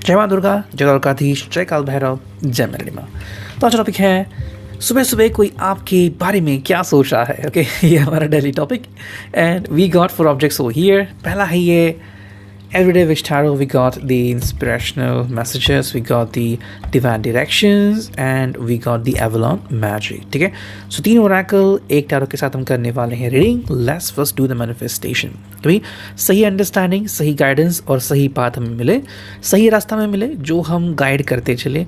जय माँ दुर्गा, जय द्वारकाधीश, जय काल भैरव, जय मेरी माँ। तो आज टॉपिक है सुबह सुबह कोई आपके बारे में क्या सोच रहा है। ओके ये हमारा daily topic and we got 4 objects over here. पहला है ये Everyday Wish Tarot. We got the inspirational messages, we got the divine directions and we got the Avalon Magic. ठीक है, सो 3 ओरेकल एक टैरो के साथ हम करने वाले हैं reading. Let's first do the manifestation. कभी सही अंडरस्टैंडिंग, सही गाइडेंस और सही पाथ हमें मिले, सही रास्ता में मिले जो हम गाइड करते चले।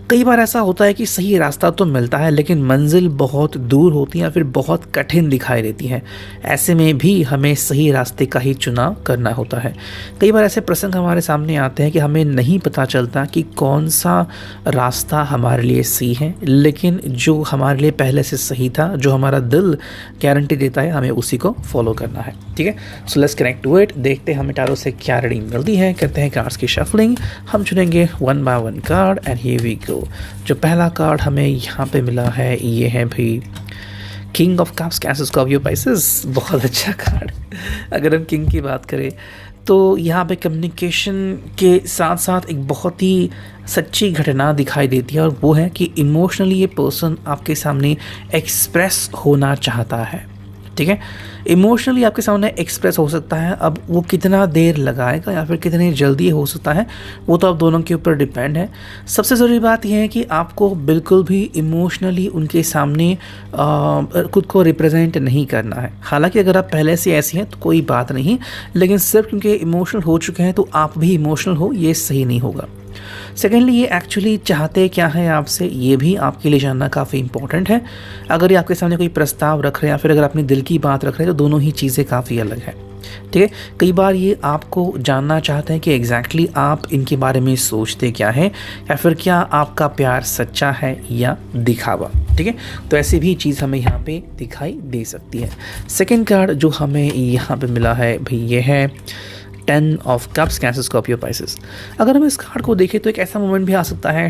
कई बार ऐसा होता है कि सही रास्ता तो मिलता है लेकिन मंजिल बहुत दूर होती है या फिर बहुत कठिन दिखाई देती है। ऐसे में भी हमें सही रास्ते का ही चुनाव करना होता है। कई बार ऐसे प्रसंग हमारे सामने आते हैं कि हमें नहीं पता चलता कि कौन सा रास्ता हमारे लिए सही है, लेकिन जो हमारे लिए पहले से सही था, जो हमारा दिल गारंटी देता है, हमें उसी को फॉलो करना है। ठीक है, so let's connect to it. देखते हैं हमें टैरो से क्या रीडिंग मिलती है। करते हैं कार्ड्स की शफलिंग। हम चुनेंगे 1 by 1 card and here we go. जो पहला कार्ड हमें यहाँ पे मिला है ये है भाई king of cups, cancer, Scorpio, Pisces. बहुत अच्छा कार्ड। अगर हम किंग की बात करें तो यहाँ पे कम्युनिकेशन के साथ साथ एक बहुत ही सच्ची घटना दिखाई देती है और वो है कि इमोशनली ये पर्सन आपके सामने एक्सप्रेस होना चाहता है। ठीक है, इमोशनली आपके सामने एक्सप्रेस हो सकता है। अब वो कितना देर लगाएगा या फिर कितनी जल्दी हो सकता है वो तो आप दोनों के ऊपर डिपेंड है। सबसे ज़रूरी बात यह है कि आपको बिल्कुल भी इमोशनली उनके सामने खुद को रिप्रेजेंट नहीं करना है। हालांकि अगर आप पहले से ऐसी हैं तो कोई बात नहीं, लेकिन सिर्फ क्योंकि इमोशनल हो चुके हैं तो आप भी इमोशनल हो, ये सही नहीं होगा। सेकेंडली, ये एक्चुअली चाहते क्या है आपसे, ये भी आपके लिए जानना काफ़ी इंपॉर्टेंट है। अगर ये आपके सामने कोई प्रस्ताव रख रहे हैं या फिर अगर अपने दिल की बात रख रहे हैं तो दोनों ही चीज़ें काफ़ी अलग है। ठीक है, कई बार ये आपको जानना चाहते हैं कि एग्जैक्टली आप इनके बारे में सोचते क्या हैं या फिर क्या आपका प्यार सच्चा है या दिखावा। ठीक है, तो ऐसी भी चीज़ हमें यहाँ पे दिखाई दे सकती है। सेकेंड कार्ड जो हमें यहाँ पे मिला है भाई ये है 10 of cups, cancer, Scorpio, Pisces. अगर हम इस कार्ड को देखें तो एक ऐसा मोमेंट भी आ सकता है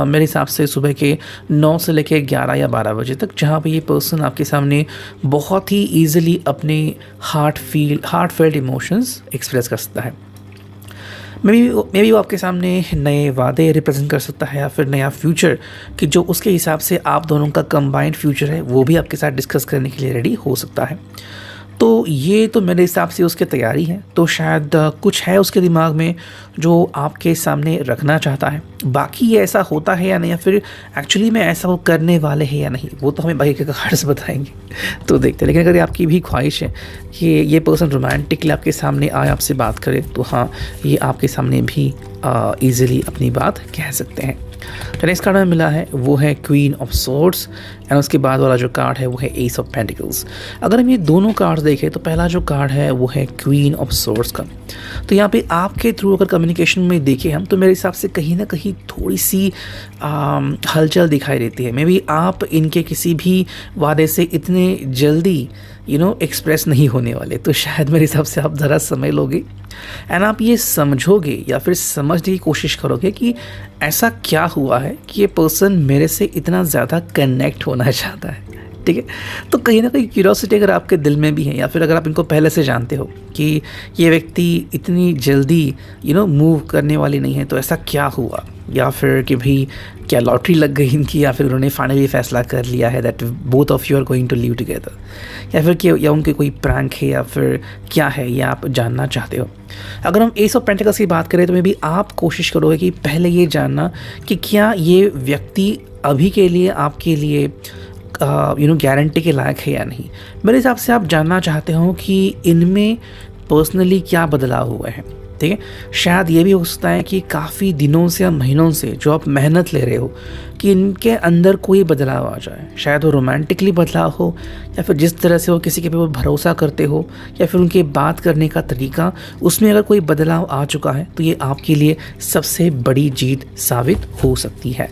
मेरे हिसाब से सुबह के 9 से लेकर 11 या 12 बजे तक, जहाँ पे ये पर्सन आपके सामने बहुत ही ईजिली अपने हार्ट-फेल्ट इमोशंस एक्सप्रेस कर सकता है। मे बी वो आपके सामने नए वादे रिप्रेजेंट कर सकता है या फिर नया फ्यूचर कि जो उसके हिसाब से आप दोनों का कंबाइंड फ्यूचर है वो भी आपके साथ डिस्कस करने के लिए रेडी हो सकता है। तो ये तो मेरे हिसाब से उसकी तैयारी है, तो शायद कुछ है उसके दिमाग में जो आपके सामने रखना चाहता है। बाकी ये ऐसा होता है या नहीं या फिर एक्चुअली में ऐसा वो करने वाले हैं या नहीं, वो तो हमें बाकी के कार्ड्स बताएंगे तो देखते हैं। लेकिन अगर आपकी भी ख्वाहिश है कि ये पर्सन रोमांटिकली आपके सामने आए, आपसे बात करे, तो हाँ ये आपके सामने भी ईजिली अपनी बात कह सकते हैं। तो नेक्स्ट कार्ड हमें मिला है वो है क्वीन ऑफ सोर्ड्स एंड उसके बाद वाला जो कार्ड है वो है एस ऑफ पेंटिकल्स। अगर हम ये दोनों कार्ड्स देखें तो पहला जो कार्ड है वो है क्वीन ऑफ सोर्ड्स का। तो यहाँ पे आपके थ्रू अगर कम्युनिकेशन में देखें हम तो मेरे हिसाब से कहीं ना कहीं थोड़ी सी हलचल दिखाई देती है। मे बी आप इनके किसी भी वादे से इतने जल्दी एक्सप्रेस नहीं होने वाले, तो शायद मेरे हिसाब से आप ज़रा समय लोगे एंड आप ये समझोगे या फिर समझने की कोशिश करोगे कि ऐसा क्या हुआ है कि ये पर्सन मेरे से इतना ज़्यादा कनेक्ट होना चाहता है। ठीक है, तो कहीं ना कहीं क्यूरियोसिटी अगर आपके दिल में भी है या फिर अगर आप इनको पहले से जानते हो कि ये व्यक्ति इतनी जल्दी मूव करने वाली नहीं है, तो ऐसा क्या हुआ, या फिर कि भाई क्या लॉटरी लग गई इनकी, या फिर उन्होंने फाइनली फैसला कर लिया है that both of you are going to live together, या फिर कि या उनके कोई प्रैंक है या फिर क्या है, ये आप जानना चाहते हो। अगर हम एस ऑफ पेंटिकल्स की बात करें तो मे बी आप कोशिश करोगे कि पहले ये जानना कि क्या ये व्यक्ति अभी के लिए आपके लिए गारंटी के लायक है या नहीं। मेरे हिसाब से आप जानना चाहते हो कि इनमें पर्सनली क्या बदलाव हुआ है। ठीक है, शायद ये भी हो सकता है कि काफ़ी दिनों से या महीनों से जो आप मेहनत ले रहे हो कि इनके अंदर कोई बदलाव आ जाए। शायद वो रोमांटिकली बदलाव हो या फिर जिस तरह से वो किसी के ऊपर भरोसा करते हो या फिर उनके बात करने का तरीका, उसमें अगर कोई बदलाव आ चुका है तो ये आपके लिए सबसे बड़ी जीत साबित हो सकती है।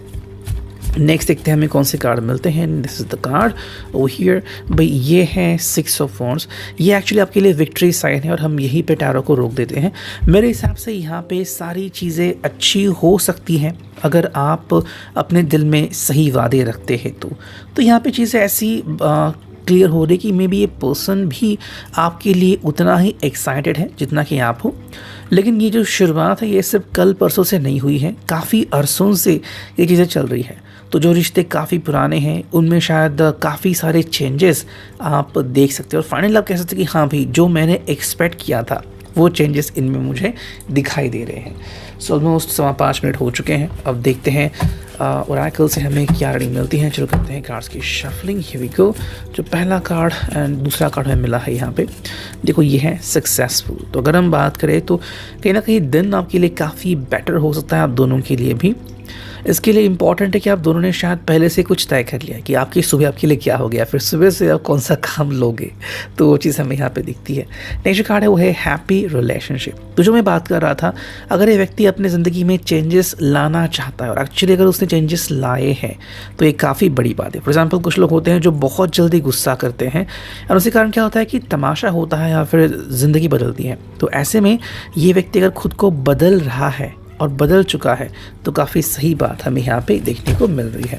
नेक्स्ट देखते हैं हमें कौन से कार्ड मिलते हैं। This is the card over here. भाई ये है 6 ऑफ वॉन्ड्स। ये एक्चुअली आपके लिए विक्ट्री साइन है और हम यहीं पे टैरो को रोक देते हैं। मेरे हिसाब से यहाँ पे सारी चीज़ें अच्छी हो सकती हैं अगर आप अपने दिल में सही वादे रखते हैं तो यहाँ पे चीज़ें ऐसी क्लियर हो रही है कि मे बी ये पर्सन भी आपके लिए उतना ही एक्साइटेड है जितना कि आप हो। लेकिन ये जो शुरुआत है ये सिर्फ कल परसों से नहीं हुई है, काफ़ी अरसों से ये चीज़ें चल रही है। तो जो रिश्ते काफ़ी पुराने हैं उनमें शायद काफ़ी सारे चेंजेस आप देख सकते हो और फाइनली आप कह सकते हैं कि हाँ भाई, जो मैंने एक्सपेक्ट किया था वो चेंजेस इनमें मुझे दिखाई दे रहे हैं। सो ऑलमोस्ट 5.25 मिनट हो चुके हैं। अब देखते हैं ओरेकल से हमें क्या रीडिंग मिलती है। चलो करते हैं कार्ड्स की शफलिंग। Here we go. जो पहला कार्ड एंड दूसरा कार्ड हमें मिला है यहाँ पे, देखो ये है सक्सेसफुल। तो अगर हम बात करें तो कहीं ना कहीं दिन आपके लिए काफ़ी बेटर हो सकता है, आप दोनों के लिए भी। इसके लिए इम्पॉर्टेंट है कि आप दोनों ने शायद पहले से कुछ तय कर लिया है कि आपकी सुबह आपके लिए क्या हो गया, फिर सुबह से आप कौन सा काम लोगे, तो वो चीज़ हमें यहाँ पे दिखती है। नेक्स्ट जो कार्ड है वो है हैप्पी रिलेशनशिप। तो जो मैं बात कर रहा था, अगर ये व्यक्ति अपने ज़िंदगी में चेंजेस लाना चाहता है और एक्चुअली अगर उसने चेंजेस लाए हैं तो ये काफ़ी बड़ी बात है। फॉर एग्जाम्पल कुछ लोग होते हैं जो बहुत जल्दी गुस्सा करते हैं और उसी कारण क्या होता है कि तमाशा होता है या फिर ज़िंदगी बदलती है। तो ऐसे में ये व्यक्ति अगर खुद को बदल रहा है और बदल चुका है तो काफ़ी सही बात हमें यहाँ पे देखने को मिल रही है।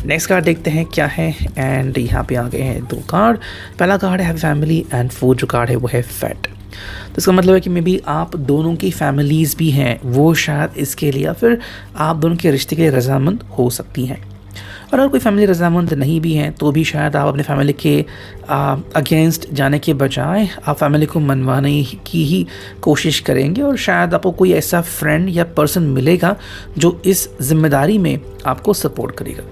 नेक्स्ट कार्ड देखते हैं क्या है, एंड यहाँ पे आ गए हैं 2 कार्ड। पहला कार्ड है फैमिली एंड 4 जो कार्ड है वो है फेट। तो इसका मतलब है कि मे बी आप दोनों की फैमिलीज़ भी हैं वो शायद इसके लिए, या फिर आप दोनों के रिश्ते के लिए रजामंद हो सकती हैं। और अगर कोई फैमिली रजामंद नहीं भी है तो भी शायद आप अपने फैमिली के अगेंस्ट जाने के बजाय आप फैमिली को मनवाने की ही कोशिश करेंगे और शायद आपको कोई ऐसा फ्रेंड या पर्सन मिलेगा जो इस जिम्मेदारी में आपको सपोर्ट करेगा।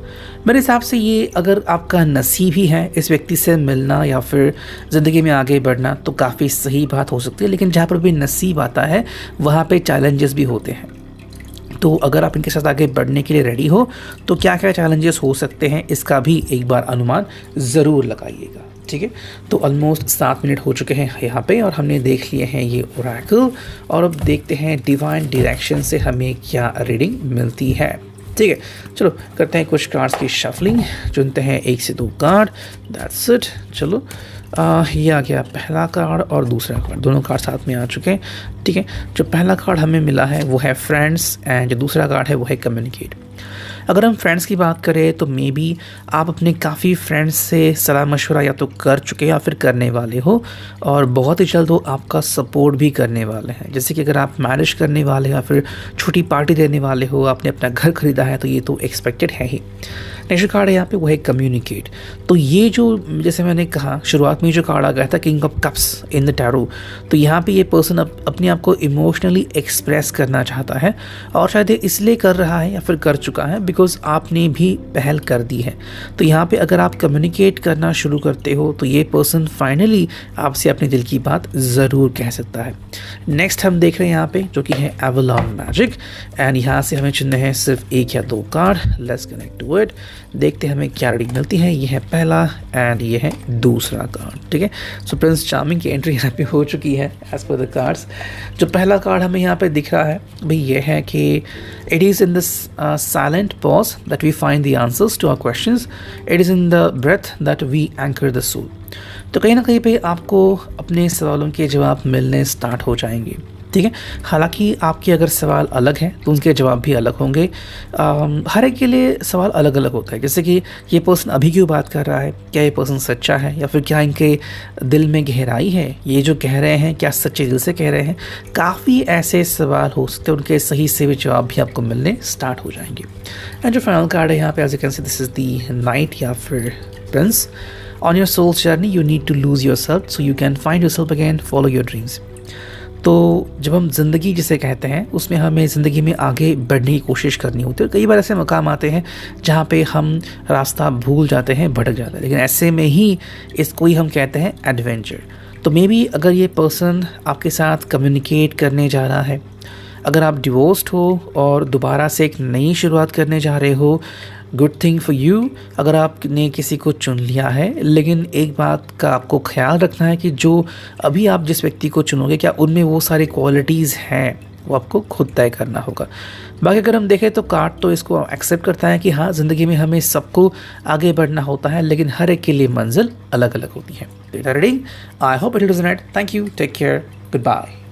मेरे हिसाब से ये अगर आपका नसीब ही है इस व्यक्ति से मिलना या फिर ज़िंदगी में आगे बढ़ना तो काफ़ी सही बात हो सकती है। लेकिन जहाँ पर भी नसीब आता है वहाँ पे चैलेंजेस भी होते हैं। तो अगर आप इनके साथ आगे बढ़ने के लिए रेडी हो तो क्या क्या चैलेंजेस हो सकते हैं इसका भी एक बार अनुमान ज़रूर लगाइएगा। ठीक है, तो ऑलमोस्ट 7 मिनट हो चुके हैं यहाँ पे और हमने देख लिए हैं ये ओरेकल। और अब देखते हैं डिवाइन डायरेक्शन से हमें क्या रीडिंग मिलती है। ठीक है, चलो करते हैं कुछ कार्ड्स की शफलिंग। चुनते हैं 1 से 2 कार्ड, दैट्स इट। चलो ये आ गया पहला कार्ड और दूसरा कार्ड, दोनों कार्ड साथ में आ चुके हैं। ठीक है, जो पहला कार्ड हमें मिला है वो है फ्रेंड्स एंड जो दूसरा कार्ड है वो है कम्युनिकेट। अगर हम फ्रेंड्स की बात करें तो मे बी आप अपने काफ़ी फ्रेंड्स से सलाह मशवरा या तो कर चुके या फिर करने वाले हो और बहुत ही जल्द वो आपका सपोर्ट भी करने वाले हैं। जैसे कि अगर आप मैरिज करने वाले हो या फिर छोटी पार्टी देने वाले हो, आपने अपना घर खरीदा है तो ये तो एक्सपेक्टेड है ही। नेक्स्ट कार्ड है यहाँ पे वो है कम्युनिकेट। तो ये जो जैसे मैंने कहा शुरुआत में जो कार्ड आ गया था king of cups in the tarot, तो यहाँ पे ये पर्सन अपने आप को इमोशनली एक्सप्रेस करना चाहता है और शायद ये इसलिए कर रहा है या फिर कर चुका है बिकॉज आपने भी पहल कर दी है। तो यहाँ पे अगर आप कम्युनिकेट करना शुरू करते हो तो ये पर्सन फाइनली आपसे अपने दिल की बात ज़रूर कह सकता है। नेक्स्ट हम देख रहे हैं यहाँ पे जो कि है एवलॉन मैजिक एंड यहाँ से हमें चुनने हैं सिर्फ 1 या 2 card. Let's connect to it, देखते हैं हमें क्या रीडिंग मिलती है। ये है पहला एंड ये है दूसरा कार्ड। ठीक है, सो प्रिंस चार्मिंग की एंट्री यहाँ पे हो चुकी है एज पर द कार्ड्स। जो पहला कार्ड हमें यहाँ पे दिख रहा है भाई ये है कि it is in this silent pause that we find the answers to our questions, it is in the breath that we anchor the soul. तो कहीं ना कहीं पे आपको अपने सवालों के जवाब मिलने स्टार्ट हो जाएंगे। ठीक है, हालांकि आपके अगर सवाल अलग हैं तो उनके जवाब भी अलग होंगे। हर एक के लिए सवाल अलग अलग होता है। जैसे कि ये पर्सन अभी क्यों बात कर रहा है, क्या ये पर्सन सच्चा है या फिर क्या इनके दिल में गहराई है, ये जो कह रहे हैं क्या सच्चे दिल से कह रहे हैं। काफ़ी ऐसे सवाल हो सकते हैं, उनके सही से भी जवाब भी आपको मिलने स्टार्ट हो जाएंगे। एंड जो फाइनल कार्ड है यहाँ पे as you can see this is the knight या फिर prince. On your soul's journey you need to lose yourself so you can find yourself again, follow your dreams. तो जब हम ज़िंदगी जिसे कहते हैं उसमें हमें ज़िंदगी में आगे बढ़ने की कोशिश करनी होती है। कई बार ऐसे मकाम आते हैं जहाँ पे हम रास्ता भूल जाते हैं, भटक जाते हैं, लेकिन ऐसे में ही इसको ही हम कहते हैं एडवेंचर। तो मे बी अगर ये पर्सन आपके साथ कम्युनिकेट करने जा रहा है, अगर आप डिवोर्स्ड हो और दोबारा से एक नई शुरुआत करने जा रहे हो, गुड थिंग फॉर यू अगर आपने किसी को चुन लिया है। लेकिन एक बात का आपको ख्याल रखना है कि जो अभी आप जिस व्यक्ति को चुनोगे क्या उनमें वो सारी क्वालिटीज़ हैं, वो आपको खुद तय करना होगा। बाकी अगर हम देखें तो कार्ड तो इसको एक्सेप्ट करता है कि हाँ ज़िंदगी में हमें सबको आगे बढ़ना होता है, लेकिन हर एक के लिए मंजिल अलग अलग होती है। Reading I hope it is neat. Thank you, take care, good bye.